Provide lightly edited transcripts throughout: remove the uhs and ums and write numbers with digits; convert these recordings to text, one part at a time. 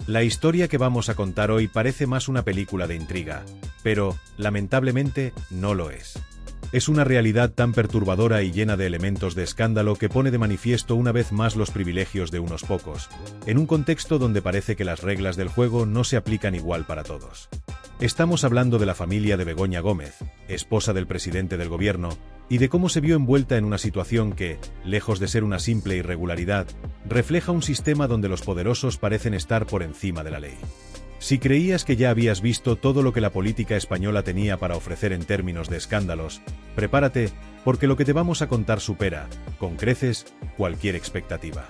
La historia que vamos a contar hoy parece más una película de intriga, pero, lamentablemente, no lo es. Es una realidad tan perturbadora y llena de elementos de escándalo que pone de manifiesto una vez más los privilegios de unos pocos, en un contexto donde parece que las reglas del juego no se aplican igual para todos. Estamos hablando de la familia de Begoña Gómez, esposa del presidente del gobierno, y de cómo se vio envuelta en una situación que, lejos de ser una simple irregularidad, refleja un sistema donde los poderosos parecen estar por encima de la ley. Si creías que ya habías visto todo lo que la política española tenía para ofrecer en términos de escándalos, prepárate, porque lo que te vamos a contar supera, con creces, cualquier expectativa.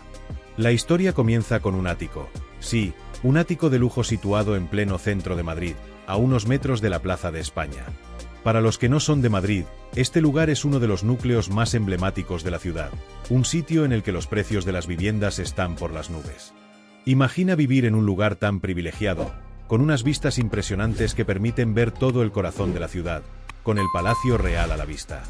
La historia comienza con un ático. Sí, un ático de lujo situado en pleno centro de Madrid, a unos metros de la Plaza de España. Para los que no son de Madrid, este lugar es uno de los núcleos más emblemáticos de la ciudad, un sitio en el que los precios de las viviendas están por las nubes. Imagina vivir en un lugar tan privilegiado, con unas vistas impresionantes que permiten ver todo el corazón de la ciudad, con el Palacio Real a la vista.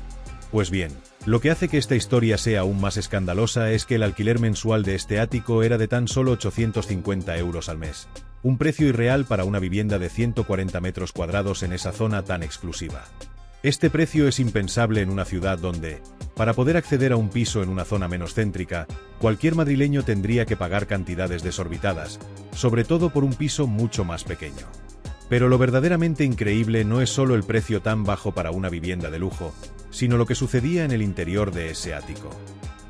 Pues bien, lo que hace que esta historia sea aún más escandalosa es que el alquiler mensual de este ático era de tan solo 850 euros al mes, un precio irreal para una vivienda de 140 metros cuadrados en esa zona tan exclusiva. Este precio es impensable en una ciudad donde, para poder acceder a un piso en una zona menos céntrica, cualquier madrileño tendría que pagar cantidades desorbitadas, sobre todo por un piso mucho más pequeño. Pero lo verdaderamente increíble no es solo el precio tan bajo para una vivienda de lujo, sino lo que sucedía en el interior de ese ático.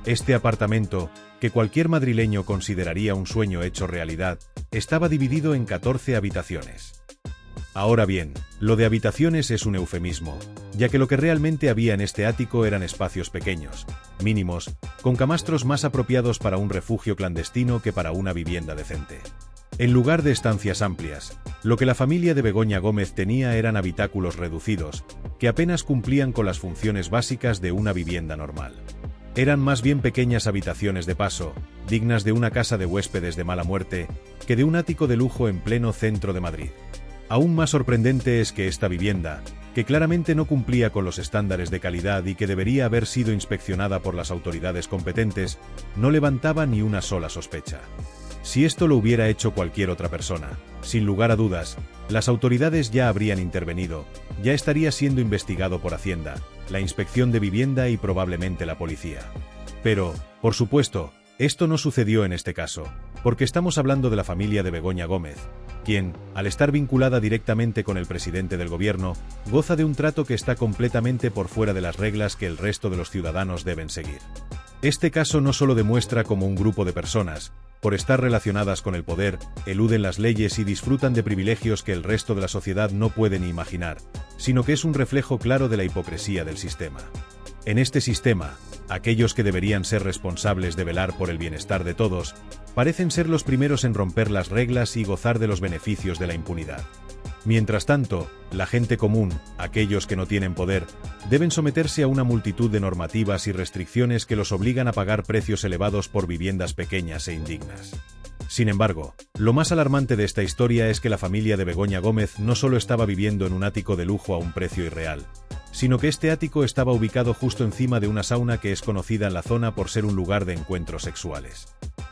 Este apartamento, que cualquier madrileño consideraría un sueño hecho realidad, estaba dividido en 14 habitaciones. Ahora bien, lo de habitaciones es un eufemismo, ya que lo que realmente había en este ático eran espacios pequeños, mínimos, con camastros más apropiados para un refugio clandestino que para una vivienda decente. En lugar de estancias amplias, lo que la familia de Begoña Gómez tenía eran habitáculos reducidos, que apenas cumplían con las funciones básicas de una vivienda normal. Eran más bien pequeñas habitaciones de paso, dignas de una casa de huéspedes de mala muerte, que de un ático de lujo en pleno centro de Madrid. Aún más sorprendente es que esta vivienda, que claramente no cumplía con los estándares de calidad y que debería haber sido inspeccionada por las autoridades competentes, no levantaba ni una sola sospecha. Si esto lo hubiera hecho cualquier otra persona, sin lugar a dudas, las autoridades ya habrían intervenido, ya estaría siendo investigado por Hacienda, la Inspección de Vivienda y probablemente la policía. Pero, por supuesto, esto no sucedió en este caso, porque estamos hablando de la familia de Begoña Gómez, quien, al estar vinculada directamente con el presidente del gobierno, goza de un trato que está completamente por fuera de las reglas que el resto de los ciudadanos deben seguir. Este caso no solo demuestra cómo un grupo de personas, por estar relacionadas con el poder, eluden las leyes y disfrutan de privilegios que el resto de la sociedad no puede ni imaginar, sino que es un reflejo claro de la hipocresía del sistema. En este sistema, aquellos que deberían ser responsables de velar por el bienestar de todos, parecen ser los primeros en romper las reglas y gozar de los beneficios de la impunidad. Mientras tanto, la gente común, aquellos que no tienen poder, deben someterse a una multitud de normativas y restricciones que los obligan a pagar precios elevados por viviendas pequeñas e indignas. Sin embargo, lo más alarmante de esta historia es que la familia de Begoña Gómez no solo estaba viviendo en un ático de lujo a un precio irreal, sino que este ático estaba ubicado justo encima de una sauna que es conocida en la zona por ser un lugar de encuentros sexuales.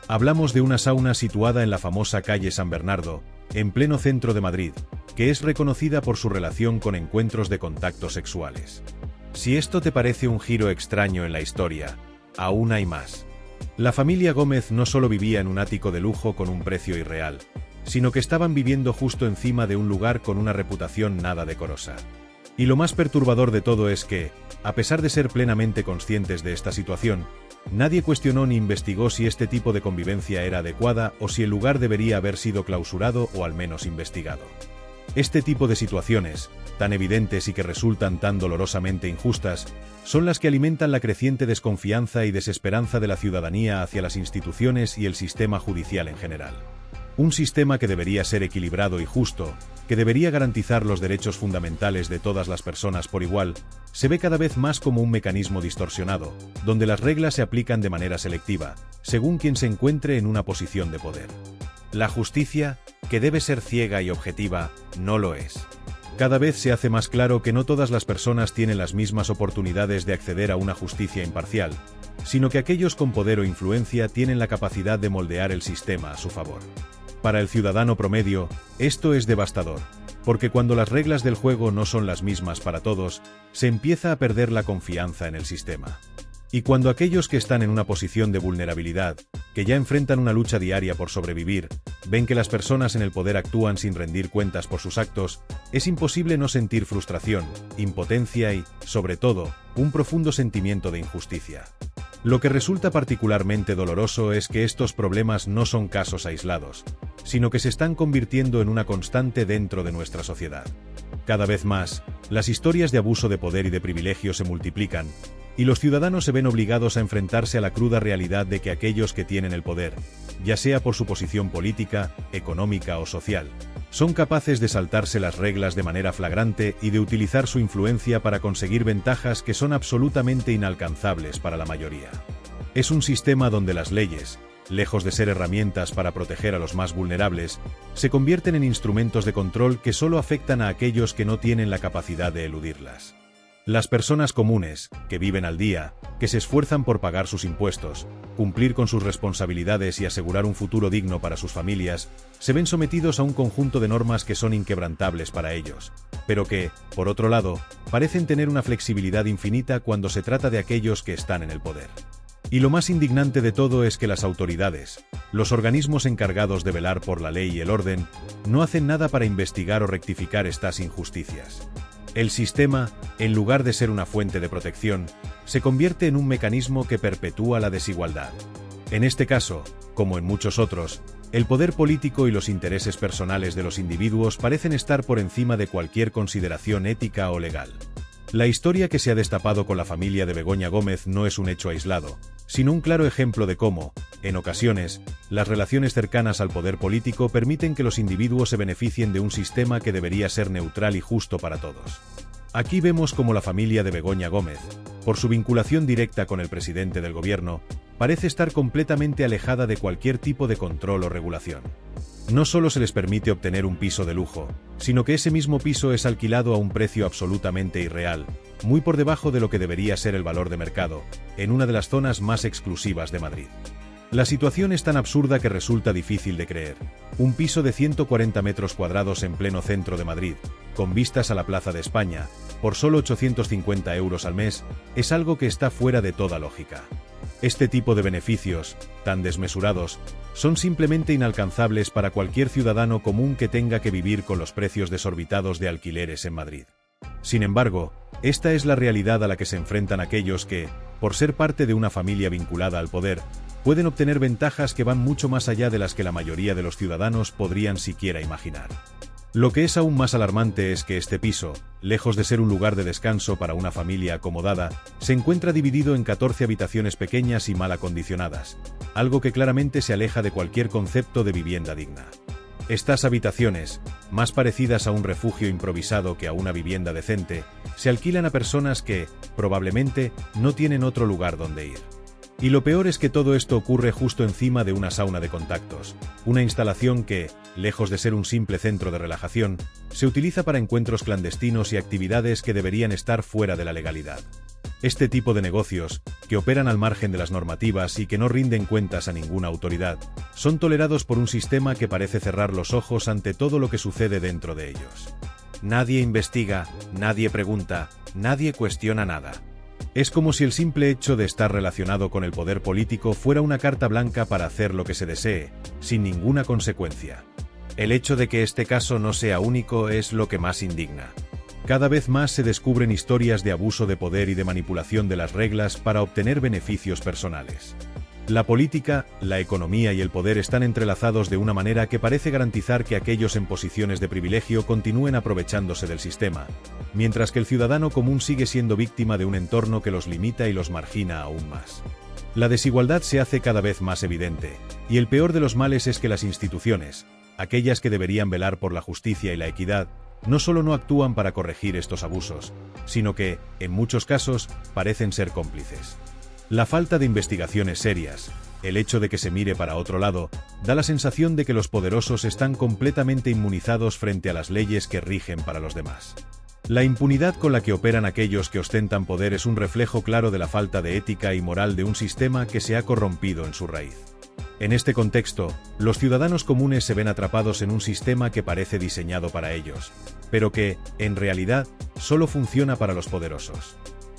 Hablamos de una sauna situada en la famosa calle San Bernardo, en pleno centro de Madrid, que es reconocida por su relación con encuentros de contacto sexuales. Si esto te parece un giro extraño en la historia, aún hay más. La familia Gómez no solo vivía en un ático de lujo con un precio irreal, sino que estaban viviendo justo encima de un lugar con una reputación nada decorosa. Y lo más perturbador de todo es que, a pesar de ser plenamente conscientes de esta situación, nadie cuestionó ni investigó si este tipo de convivencia era adecuada o si el lugar debería haber sido clausurado o al menos investigado. Este tipo de situaciones, tan evidentes y que resultan tan dolorosamente injustas, son las que alimentan la creciente desconfianza y desesperanza de la ciudadanía hacia las instituciones y el sistema judicial en general. Un sistema que debería ser equilibrado y justo, que debería garantizar los derechos fundamentales de todas las personas por igual, se ve cada vez más como un mecanismo distorsionado, donde las reglas se aplican de manera selectiva, según quien se encuentre en una posición de poder. La justicia, que debe ser ciega y objetiva, no lo es. Cada vez se hace más claro que no todas las personas tienen las mismas oportunidades de acceder a una justicia imparcial, sino que aquellos con poder o influencia tienen la capacidad de moldear el sistema a su favor. Para el ciudadano promedio, esto es devastador, porque cuando las reglas del juego no son las mismas para todos, se empieza a perder la confianza en el sistema. Y cuando aquellos que están en una posición de vulnerabilidad, que ya enfrentan una lucha diaria por sobrevivir, ven que las personas en el poder actúan sin rendir cuentas por sus actos, es imposible no sentir frustración, impotencia y, sobre todo, un profundo sentimiento de injusticia. Lo que resulta particularmente doloroso es que estos problemas no son casos aislados, sino que se están convirtiendo en una constante dentro de nuestra sociedad. Cada vez más, las historias de abuso de poder y de privilegio se multiplican, y los ciudadanos se ven obligados a enfrentarse a la cruda realidad de que aquellos que tienen el poder, ya sea por su posición política, económica o social, son capaces de saltarse las reglas de manera flagrante y de utilizar su influencia para conseguir ventajas que son absolutamente inalcanzables para la mayoría. Es un sistema donde las leyes, lejos de ser herramientas para proteger a los más vulnerables, se convierten en instrumentos de control que solo afectan a aquellos que no tienen la capacidad de eludirlas. Las personas comunes, que viven al día, que se esfuerzan por pagar sus impuestos, cumplir con sus responsabilidades y asegurar un futuro digno para sus familias, se ven sometidos a un conjunto de normas que son inquebrantables para ellos, pero que, por otro lado, parecen tener una flexibilidad infinita cuando se trata de aquellos que están en el poder. Y lo más indignante de todo es que las autoridades, los organismos encargados de velar por la ley y el orden, no hacen nada para investigar o rectificar estas injusticias. El sistema, en lugar de ser una fuente de protección, se convierte en un mecanismo que perpetúa la desigualdad. En este caso, como en muchos otros, el poder político y los intereses personales de los individuos parecen estar por encima de cualquier consideración ética o legal. La historia que se ha destapado con la familia de Begoña Gómez no es un hecho aislado, sino un claro ejemplo de cómo, en ocasiones, las relaciones cercanas al poder político permiten que los individuos se beneficien de un sistema que debería ser neutral y justo para todos. Aquí vemos cómo la familia de Begoña Gómez, por su vinculación directa con el presidente del gobierno, parece estar completamente alejada de cualquier tipo de control o regulación. No solo se les permite obtener un piso de lujo, sino que ese mismo piso es alquilado a un precio absolutamente irreal, muy por debajo de lo que debería ser el valor de mercado, en una de las zonas más exclusivas de Madrid. La situación es tan absurda que resulta difícil de creer. Un piso de 140 metros cuadrados en pleno centro de Madrid, con vistas a la Plaza de España, por solo 850 euros al mes, es algo que está fuera de toda lógica. Este tipo de beneficios, tan desmesurados, son simplemente inalcanzables para cualquier ciudadano común que tenga que vivir con los precios desorbitados de alquileres en Madrid. Sin embargo, esta es la realidad a la que se enfrentan aquellos que, por ser parte de una familia vinculada al poder, pueden obtener ventajas que van mucho más allá de las que la mayoría de los ciudadanos podrían siquiera imaginar. Lo que es aún más alarmante es que este piso, lejos de ser un lugar de descanso para una familia acomodada, se encuentra dividido en 14 habitaciones pequeñas y mal acondicionadas, algo que claramente se aleja de cualquier concepto de vivienda digna. Estas habitaciones, más parecidas a un refugio improvisado que a una vivienda decente, se alquilan a personas que, probablemente, no tienen otro lugar donde ir. Y lo peor es que todo esto ocurre justo encima de una sauna de contactos, una instalación que, lejos de ser un simple centro de relajación, se utiliza para encuentros clandestinos y actividades que deberían estar fuera de la legalidad. Este tipo de negocios, que operan al margen de las normativas y que no rinden cuentas a ninguna autoridad, son tolerados por un sistema que parece cerrar los ojos ante todo lo que sucede dentro de ellos. Nadie investiga, nadie pregunta, nadie cuestiona nada. Es como si el simple hecho de estar relacionado con el poder político fuera una carta blanca para hacer lo que se desee, sin ninguna consecuencia. El hecho de que este caso no sea único es lo que más indigna. Cada vez más se descubren historias de abuso de poder y de manipulación de las reglas para obtener beneficios personales. La política, la economía y el poder están entrelazados de una manera que parece garantizar que aquellos en posiciones de privilegio continúen aprovechándose del sistema, mientras que el ciudadano común sigue siendo víctima de un entorno que los limita y los margina aún más. La desigualdad se hace cada vez más evidente, y el peor de los males es que las instituciones, aquellas que deberían velar por la justicia y la equidad, no solo no actúan para corregir estos abusos, sino que, en muchos casos, parecen ser cómplices. La falta de investigaciones serias, el hecho de que se mire para otro lado, da la sensación de que los poderosos están completamente inmunizados frente a las leyes que rigen para los demás. La impunidad con la que operan aquellos que ostentan poder es un reflejo claro de la falta de ética y moral de un sistema que se ha corrompido en su raíz. En este contexto, los ciudadanos comunes se ven atrapados en un sistema que parece diseñado para ellos, pero que, en realidad, solo funciona para los poderosos.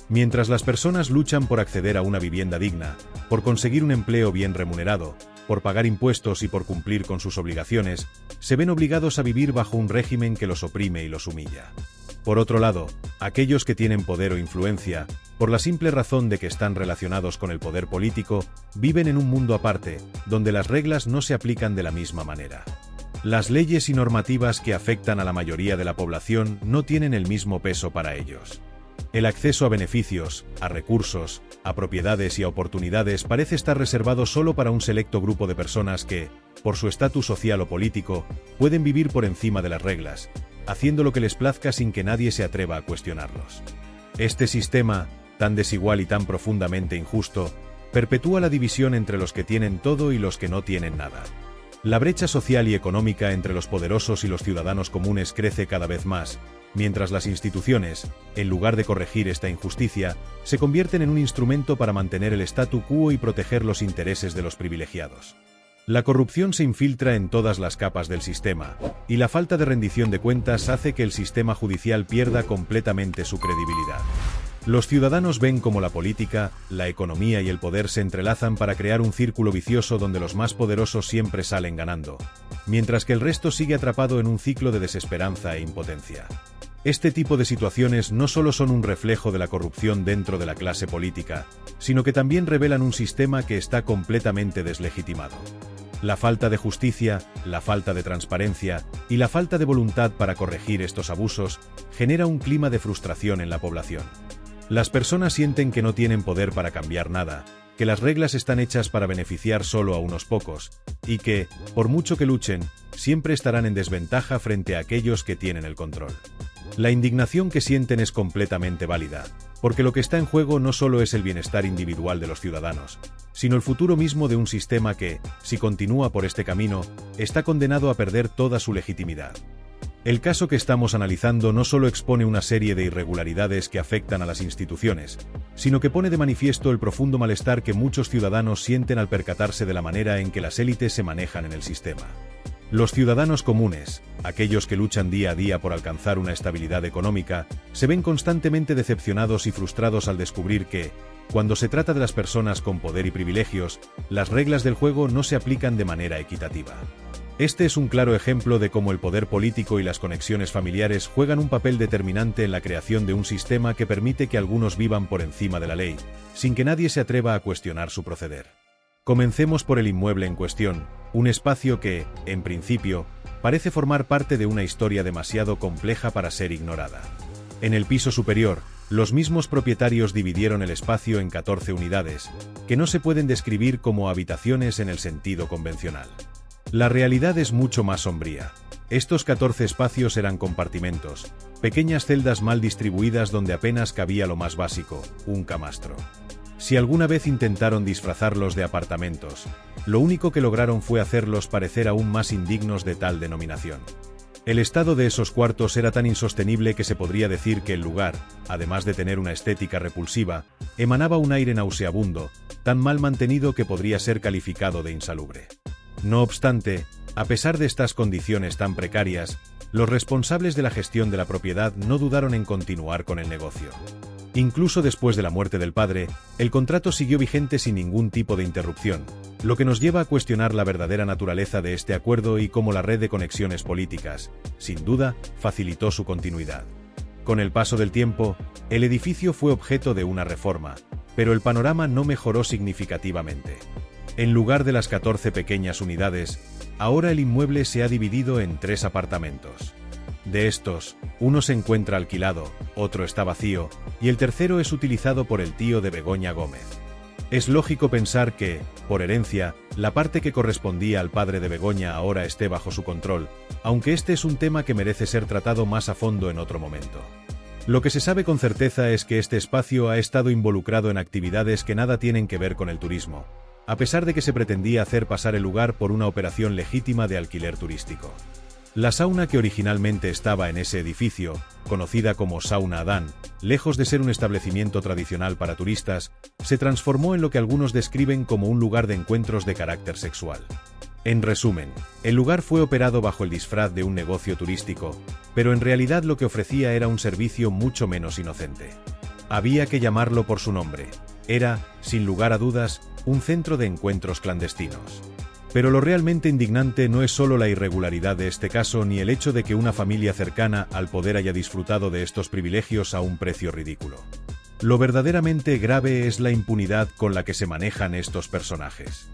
Mientras las personas luchan por acceder a una vivienda digna, por conseguir un empleo bien remunerado, por pagar impuestos y por cumplir con sus obligaciones, se ven obligados a vivir bajo un régimen que los oprime y los humilla. Por otro lado, aquellos que tienen poder o influencia, por la simple razón de que están relacionados con el poder político, viven en un mundo aparte, donde las reglas no se aplican de la misma manera. Las leyes y normativas que afectan a la mayoría de la población no tienen el mismo peso para ellos. El acceso a beneficios, a recursos, a propiedades y a oportunidades parece estar reservado solo para un selecto grupo de personas que, por su estatus social o político, pueden vivir por encima de las reglas, haciendo lo que les plazca sin que nadie se atreva a cuestionarlos. Este sistema, tan desigual y tan profundamente injusto, perpetúa la división entre los que tienen todo y los que no tienen nada. La brecha social y económica entre los poderosos y los ciudadanos comunes crece cada vez más, mientras las instituciones, en lugar de corregir esta injusticia, se convierten en un instrumento para mantener el statu quo y proteger los intereses de los privilegiados. La corrupción se infiltra en todas las capas del sistema, y la falta de rendición de cuentas hace que el sistema judicial pierda completamente su credibilidad. Los ciudadanos ven cómo la política, la economía y el poder se entrelazan para crear un círculo vicioso donde los más poderosos siempre salen ganando, mientras que el resto sigue atrapado en un ciclo de desesperanza e impotencia. Este tipo de situaciones no solo son un reflejo de la corrupción dentro de la clase política, sino que también revelan un sistema que está completamente deslegitimado. La falta de justicia, la falta de transparencia y la falta de voluntad para corregir estos abusos genera un clima de frustración en la población. Las personas sienten que no tienen poder para cambiar nada, que las reglas están hechas para beneficiar solo a unos pocos, y que, por mucho que luchen, siempre estarán en desventaja frente a aquellos que tienen el control. La indignación que sienten es completamente válida, porque lo que está en juego no solo es el bienestar individual de los ciudadanos, sino el futuro mismo de un sistema que, si continúa por este camino, está condenado a perder toda su legitimidad. El caso que estamos analizando no solo expone una serie de irregularidades que afectan a las instituciones, sino que pone de manifiesto el profundo malestar que muchos ciudadanos sienten al percatarse de la manera en que las élites se manejan en el sistema. Los ciudadanos comunes, aquellos que luchan día a día por alcanzar una estabilidad económica, se ven constantemente decepcionados y frustrados al descubrir que, cuando se trata de las personas con poder y privilegios, las reglas del juego no se aplican de manera equitativa. Este es un claro ejemplo de cómo el poder político y las conexiones familiares juegan un papel determinante en la creación de un sistema que permite que algunos vivan por encima de la ley, sin que nadie se atreva a cuestionar su proceder. Comencemos por el inmueble en cuestión, un espacio que, en principio, parece formar parte de una historia demasiado compleja para ser ignorada. En el piso superior, los mismos propietarios dividieron el espacio en 14 unidades, que no se pueden describir como habitaciones en el sentido convencional. La realidad es mucho más sombría. Estos 14 espacios eran compartimentos, pequeñas celdas mal distribuidas donde apenas cabía lo más básico, un camastro. Si alguna vez intentaron disfrazarlos de apartamentos, lo único que lograron fue hacerlos parecer aún más indignos de tal denominación. El estado de esos cuartos era tan insostenible que se podría decir que el lugar, además de tener una estética repulsiva, emanaba un aire nauseabundo, tan mal mantenido que podría ser calificado de insalubre. No obstante, a pesar de estas condiciones tan precarias, los responsables de la gestión de la propiedad no dudaron en continuar con el negocio. Incluso después de la muerte del padre, el contrato siguió vigente sin ningún tipo de interrupción, lo que nos lleva a cuestionar la verdadera naturaleza de este acuerdo y cómo la red de conexiones políticas, sin duda, facilitó su continuidad. Con el paso del tiempo, el edificio fue objeto de una reforma, pero el panorama no mejoró significativamente. En lugar de las 14 pequeñas unidades, ahora el inmueble se ha dividido en 3 apartamentos. De estos, uno se encuentra alquilado, otro está vacío, y el tercero es utilizado por el tío de Begoña Gómez. Es lógico pensar que, por herencia, la parte que correspondía al padre de Begoña ahora esté bajo su control, aunque este es un tema que merece ser tratado más a fondo en otro momento. Lo que se sabe con certeza es que este espacio ha estado involucrado en actividades que nada tienen que ver con el turismo, a pesar de que se pretendía hacer pasar el lugar por una operación legítima de alquiler turístico. La sauna que originalmente estaba en ese edificio, conocida como Sauna Adán, lejos de ser un establecimiento tradicional para turistas, se transformó en lo que algunos describen como un lugar de encuentros de carácter sexual. En resumen, el lugar fue operado bajo el disfraz de un negocio turístico, pero en realidad lo que ofrecía era un servicio mucho menos inocente. Había que llamarlo por su nombre. Era, sin lugar a dudas, un centro de encuentros clandestinos. Pero lo realmente indignante no es solo la irregularidad de este caso ni el hecho de que una familia cercana al poder haya disfrutado de estos privilegios a un precio ridículo. Lo verdaderamente grave es la impunidad con la que se manejan estos personajes.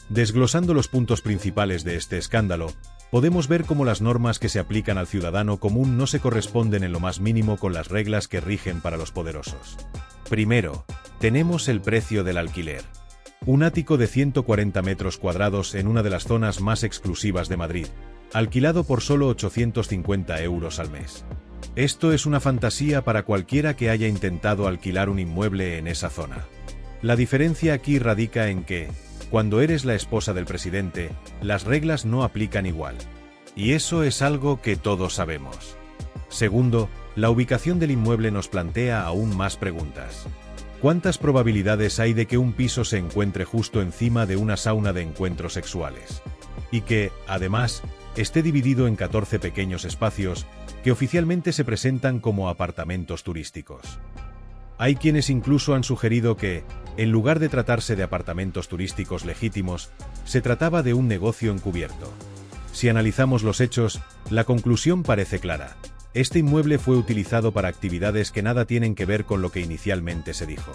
Desglosando los puntos principales de este escándalo, podemos ver cómo las normas que se aplican al ciudadano común no se corresponden en lo más mínimo con las reglas que rigen para los poderosos. Primero, tenemos el precio del alquiler. Un ático de 140 metros cuadrados en una de las zonas más exclusivas de Madrid, alquilado por solo 850 euros al mes. Esto es una fantasía para cualquiera que haya intentado alquilar un inmueble en esa zona. La diferencia aquí radica en que, cuando eres la esposa del presidente, las reglas no aplican igual. Y eso es algo que todos sabemos. Segundo, la ubicación del inmueble nos plantea aún más preguntas. ¿Cuántas probabilidades hay de que un piso se encuentre justo encima de una sauna de encuentros sexuales? Y que, además, esté dividido en 14 pequeños espacios que oficialmente se presentan como apartamentos turísticos. Hay quienes incluso han sugerido que, en lugar de tratarse de apartamentos turísticos legítimos, se trataba de un negocio encubierto. Si analizamos los hechos, la conclusión parece clara. Este inmueble fue utilizado para actividades que nada tienen que ver con lo que inicialmente se dijo.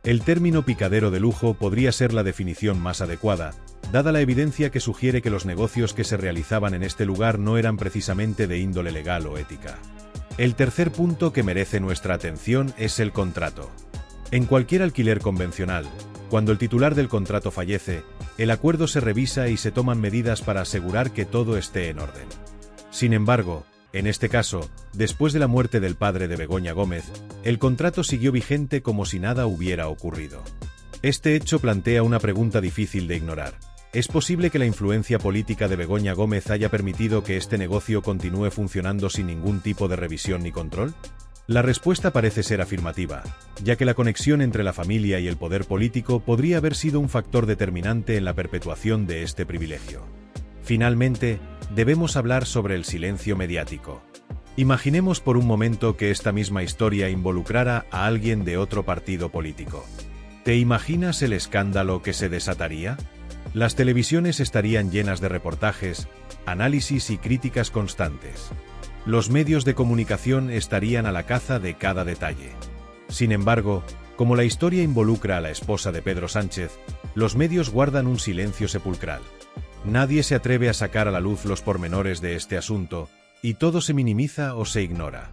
El término picadero de lujo podría ser la definición más adecuada, dada la evidencia que sugiere que los negocios que se realizaban en este lugar no eran precisamente de índole legal o ética. El tercer punto que merece nuestra atención es el contrato. En cualquier alquiler convencional, cuando el titular del contrato fallece, el acuerdo se revisa y se toman medidas para asegurar que todo esté en orden. Sin embargo, en este caso, después de la muerte del padre de Begoña Gómez, el contrato siguió vigente como si nada hubiera ocurrido. Este hecho plantea una pregunta difícil de ignorar. ¿Es posible que la influencia política de Begoña Gómez haya permitido que este negocio continúe funcionando sin ningún tipo de revisión ni control? La respuesta parece ser afirmativa, ya que la conexión entre la familia y el poder político podría haber sido un factor determinante en la perpetuación de este privilegio. Finalmente, debemos hablar sobre el silencio mediático. Imaginemos por un momento que esta misma historia involucrara a alguien de otro partido político. ¿Te imaginas el escándalo que se desataría? Las televisiones estarían llenas de reportajes, análisis y críticas constantes. Los medios de comunicación estarían a la caza de cada detalle. Sin embargo, como la historia involucra a la esposa de Pedro Sánchez, los medios guardan un silencio sepulcral. Nadie se atreve a sacar a la luz los pormenores de este asunto, y todo se minimiza o se ignora.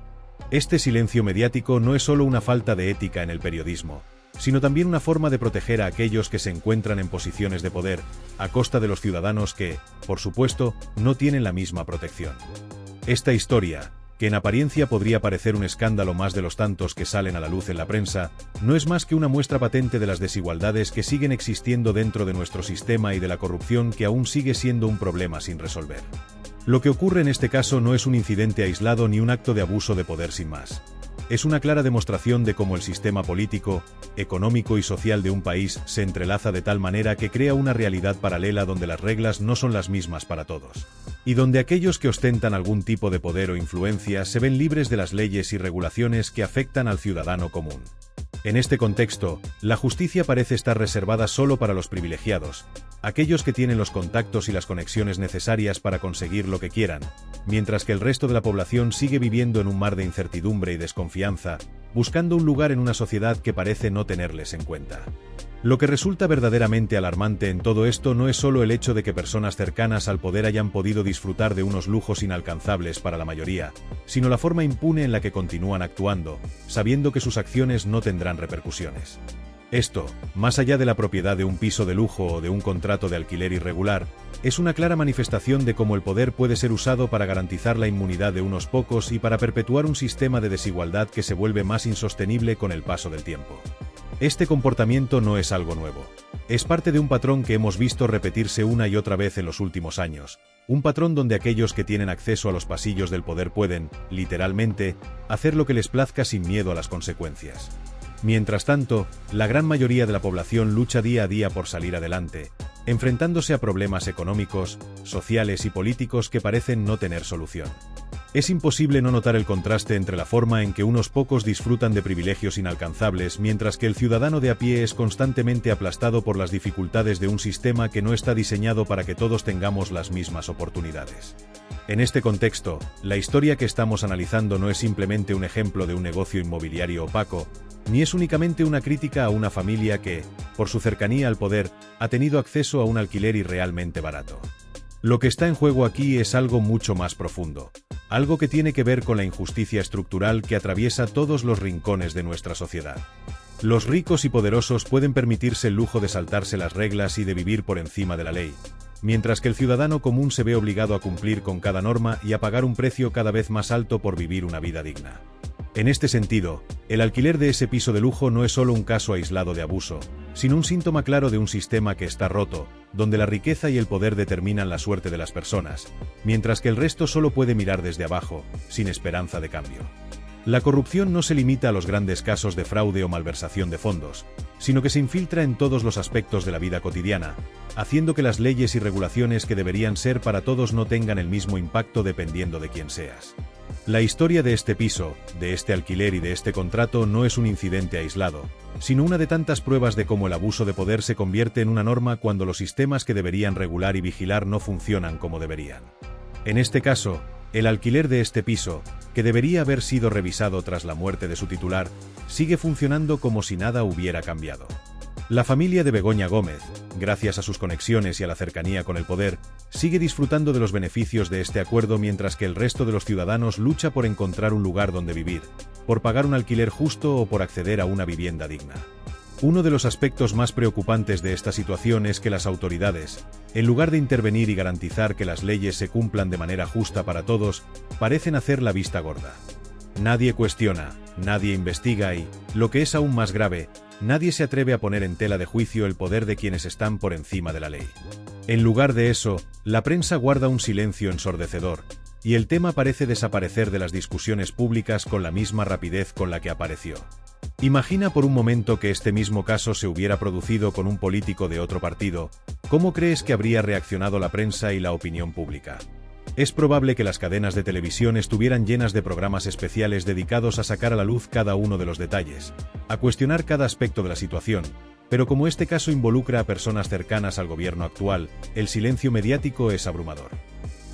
Este silencio mediático no es solo una falta de ética en el periodismo, sino también una forma de proteger a aquellos que se encuentran en posiciones de poder, a costa de los ciudadanos que, por supuesto, no tienen la misma protección. Esta historia, que en apariencia podría parecer un escándalo más de los tantos que salen a la luz en la prensa, no es más que una muestra patente de las desigualdades que siguen existiendo dentro de nuestro sistema y de la corrupción que aún sigue siendo un problema sin resolver. Lo que ocurre en este caso no es un incidente aislado ni un acto de abuso de poder sin más. Es una clara demostración de cómo el sistema político, económico y social de un país se entrelaza de tal manera que crea una realidad paralela donde las reglas no son las mismas para todos. Y donde aquellos que ostentan algún tipo de poder o influencia se ven libres de las leyes y regulaciones que afectan al ciudadano común. En este contexto, la justicia parece estar reservada solo para los privilegiados, aquellos que tienen los contactos y las conexiones necesarias para conseguir lo que quieran, mientras que el resto de la población sigue viviendo en un mar de incertidumbre y desconfianza, buscando un lugar en una sociedad que parece no tenerles en cuenta. Lo que resulta verdaderamente alarmante en todo esto no es solo el hecho de que personas cercanas al poder hayan podido disfrutar de unos lujos inalcanzables para la mayoría, sino la forma impune en la que continúan actuando, sabiendo que sus acciones no tendrán repercusiones. Esto, más allá de la propiedad de un piso de lujo o de un contrato de alquiler irregular, es una clara manifestación de cómo el poder puede ser usado para garantizar la inmunidad de unos pocos y para perpetuar un sistema de desigualdad que se vuelve más insostenible con el paso del tiempo. Este comportamiento no es algo nuevo. Es parte de un patrón que hemos visto repetirse una y otra vez en los últimos años, Un patrón donde aquellos que tienen acceso a los pasillos del poder pueden, literalmente, hacer lo que les plazca sin miedo a las consecuencias. Mientras tanto, la gran mayoría de la población lucha día a día por salir adelante, enfrentándose a problemas económicos, sociales y políticos que parecen no tener solución. Es imposible no notar el contraste entre la forma en que unos pocos disfrutan de privilegios inalcanzables mientras que el ciudadano de a pie es constantemente aplastado por las dificultades de un sistema que no está diseñado para que todos tengamos las mismas oportunidades. En este contexto, la historia que estamos analizando no es simplemente un ejemplo de un negocio inmobiliario opaco, ni es únicamente una crítica a una familia que, por su cercanía al poder, ha tenido acceso a un alquiler irrealmente barato. Lo que está en juego aquí es algo mucho más profundo, algo que tiene que ver con la injusticia estructural que atraviesa todos los rincones de nuestra sociedad. Los ricos y poderosos pueden permitirse el lujo de saltarse las reglas y de vivir por encima de la ley, mientras que el ciudadano común se ve obligado a cumplir con cada norma y a pagar un precio cada vez más alto por vivir una vida digna. En este sentido, el alquiler de ese piso de lujo no es solo un caso aislado de abuso, sino un síntoma claro de un sistema que está roto, donde la riqueza y el poder determinan la suerte de las personas, mientras que el resto solo puede mirar desde abajo, sin esperanza de cambio. La corrupción no se limita a los grandes casos de fraude o malversación de fondos, sino que se infiltra en todos los aspectos de la vida cotidiana, haciendo que las leyes y regulaciones que deberían ser para todos no tengan el mismo impacto dependiendo de quién seas. La historia de este piso, de este alquiler y de este contrato no es un incidente aislado, sino una de tantas pruebas de cómo el abuso de poder se convierte en una norma cuando los sistemas que deberían regular y vigilar no funcionan como deberían. En este caso, el alquiler de este piso, que debería haber sido revisado tras la muerte de su titular, sigue funcionando como si nada hubiera cambiado. La familia de Begoña Gómez, gracias a sus conexiones y a la cercanía con el poder, sigue disfrutando de los beneficios de este acuerdo mientras que el resto de los ciudadanos lucha por encontrar un lugar donde vivir, por pagar un alquiler justo o por acceder a una vivienda digna. Uno de los aspectos más preocupantes de esta situación es que las autoridades, en lugar de intervenir y garantizar que las leyes se cumplan de manera justa para todos, parecen hacer la vista gorda. Nadie cuestiona, nadie investiga y, lo que es aún más grave, nadie se atreve a poner en tela de juicio el poder de quienes están por encima de la ley. En lugar de eso, la prensa guarda un silencio ensordecedor, y el tema parece desaparecer de las discusiones públicas con la misma rapidez con la que apareció. Imagina por un momento que este mismo caso se hubiera producido con un político de otro partido, ¿cómo crees que habría reaccionado la prensa y la opinión pública? Es probable que las cadenas de televisión estuvieran llenas de programas especiales dedicados a sacar a la luz cada uno de los detalles, a cuestionar cada aspecto de la situación, pero como este caso involucra a personas cercanas al gobierno actual, el silencio mediático es abrumador.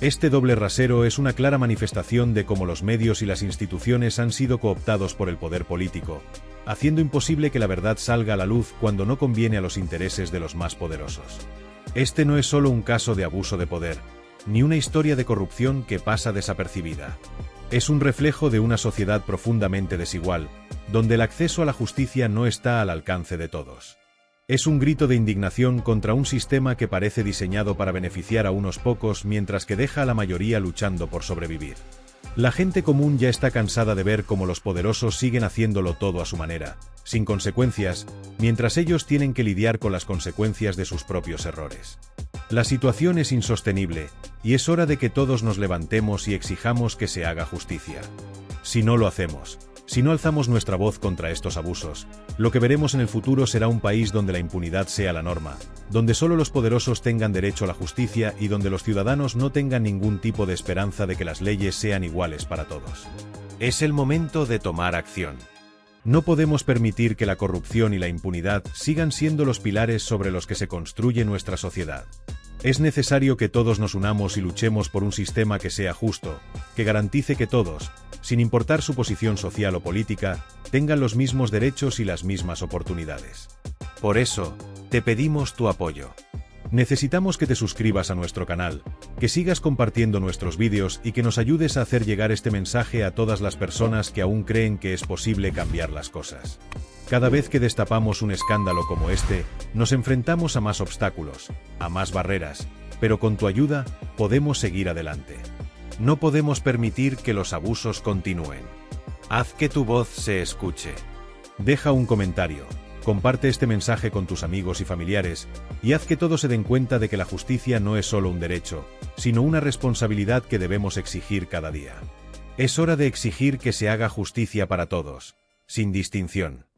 Este doble rasero es una clara manifestación de cómo los medios y las instituciones han sido cooptados por el poder político, haciendo imposible que la verdad salga a la luz cuando no conviene a los intereses de los más poderosos. Este no es solo un caso de abuso de poder, ni una historia de corrupción que pasa desapercibida. Es un reflejo de una sociedad profundamente desigual, donde el acceso a la justicia no está al alcance de todos. Es un grito de indignación contra un sistema que parece diseñado para beneficiar a unos pocos mientras que deja a la mayoría luchando por sobrevivir. La gente común ya está cansada de ver cómo los poderosos siguen haciéndolo todo a su manera, sin consecuencias, mientras ellos tienen que lidiar con las consecuencias de sus propios errores. La situación es insostenible, y es hora de que todos nos levantemos y exijamos que se haga justicia. Si no lo hacemos, si no alzamos nuestra voz contra estos abusos, lo que veremos en el futuro será un país donde la impunidad sea la norma, donde solo los poderosos tengan derecho a la justicia y donde los ciudadanos no tengan ningún tipo de esperanza de que las leyes sean iguales para todos. Es el momento de tomar acción. No podemos permitir que la corrupción y la impunidad sigan siendo los pilares sobre los que se construye nuestra sociedad. Es necesario que todos nos unamos y luchemos por un sistema que sea justo, que garantice que todos, sin importar su posición social o política, tengan los mismos derechos y las mismas oportunidades. Por eso, te pedimos tu apoyo. Necesitamos que te suscribas a nuestro canal, que sigas compartiendo nuestros vídeos y que nos ayudes a hacer llegar este mensaje a todas las personas que aún creen que es posible cambiar las cosas. Cada vez que destapamos un escándalo como este, nos enfrentamos a más obstáculos, a más barreras, pero con tu ayuda, podemos seguir adelante. No podemos permitir que los abusos continúen. Haz que tu voz se escuche. Deja un comentario, Comparte este mensaje con tus amigos y familiares, y haz que todos se den cuenta de que la justicia no es solo un derecho, sino una responsabilidad que debemos exigir cada día. Es hora de exigir que se haga justicia para todos, sin distinción.